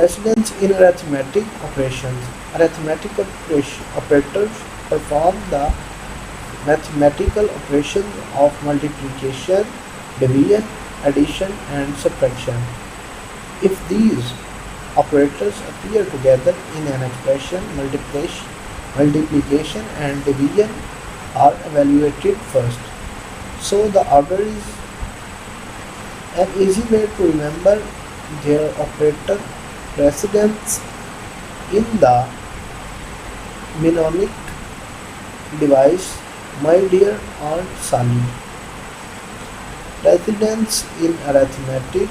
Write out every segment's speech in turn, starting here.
Precedence in arithmetic operations. Operators perform the mathematical operations of multiplication, division, addition, and subtraction. If these operators appear together in an expression, multiplication and division are evaluated first. So the order is an easy way to remember their operator precedence in the mnemonic device. My dear Aunt Sally. Precedence in arithmetic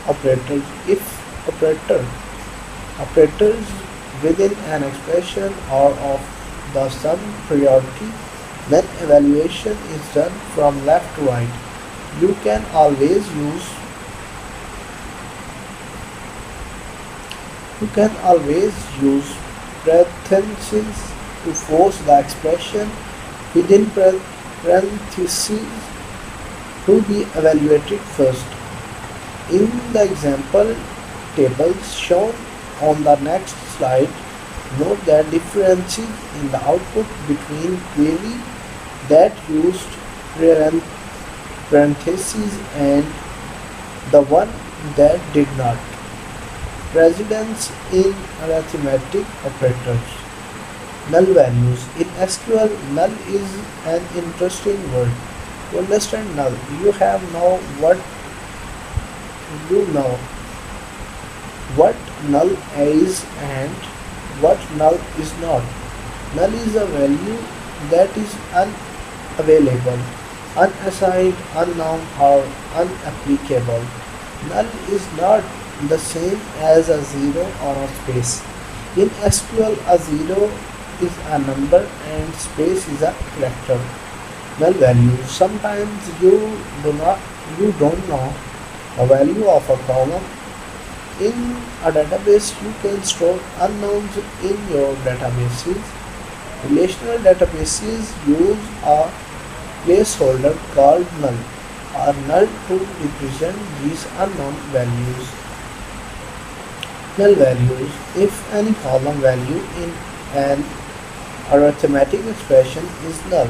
operators. If operator operators within an expression are of the same priority, then evaluation is done from left to right. You can always use You can always use parentheses to force the expression within parentheses to be evaluated first. In the example tables shown on the next slide, note that differences in the output between query that used parentheses and the one that did not. Precedence in arithmetic operators. Null values. In SQL, null is an interesting word. To understand null, you have know what null is and what null is not. Null is a value that is unavailable, unassigned, unknown, or unapplicable. Null is not the same as a zero or a space. In SQL, a zero is a number and space is a character. Null value. Sometimes you don't know the value of a column. In a database, you can store unknowns in your databases. Relational databases use a placeholder called null or null to represent these unknown values. Null values. If any column value in an arithmetic expression is null,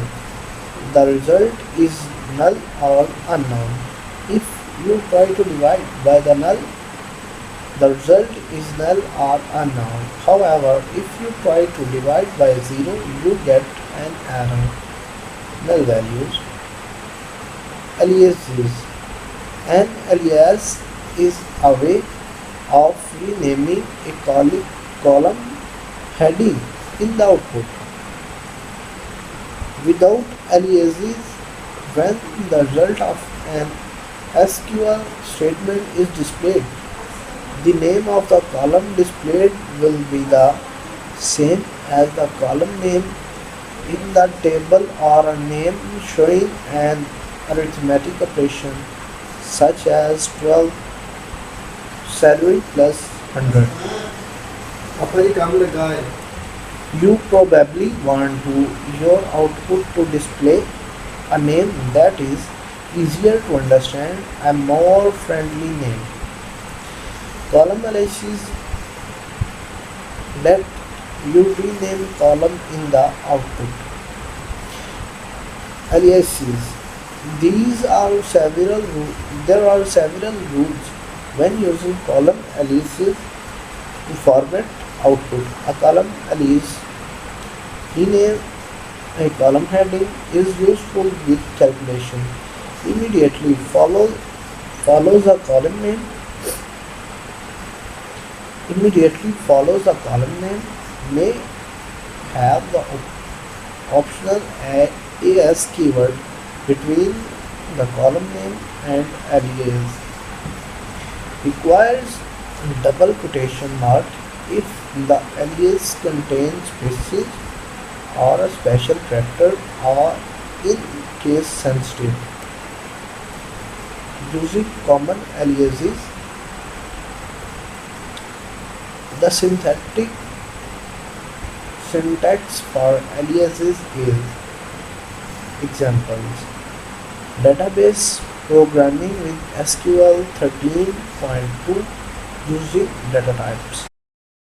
the result is null or unknown. If you try to divide by the null, the result is null or unknown. However, if you try to divide by 0, you get an error. Null values. Aliases. An alias is a way of renaming a column heading in the output. Without aliases, when the result of an SQL statement is displayed, the name of the column displayed will be the same as the column name in the table or a name showing an arithmetic operation such as 12 salary plus 100. अपना ही काम लगा है. You probably want your output to display a name that is easier to understand and more friendly name. Column aliases let you rename column in the output. Aliases. There are several rules when using column aliases to format output. A column alias rename a column heading is useful with calculation. Immediately follows a column name. Immediately follows the column name may have the optional as keyword between the column name and alias. Requires double quotation mark if the alias contains spaces or a special character or in case sensitive. Using common aliases. The syntax for aliases is examples. Database programming with SQL 13.2 using data types.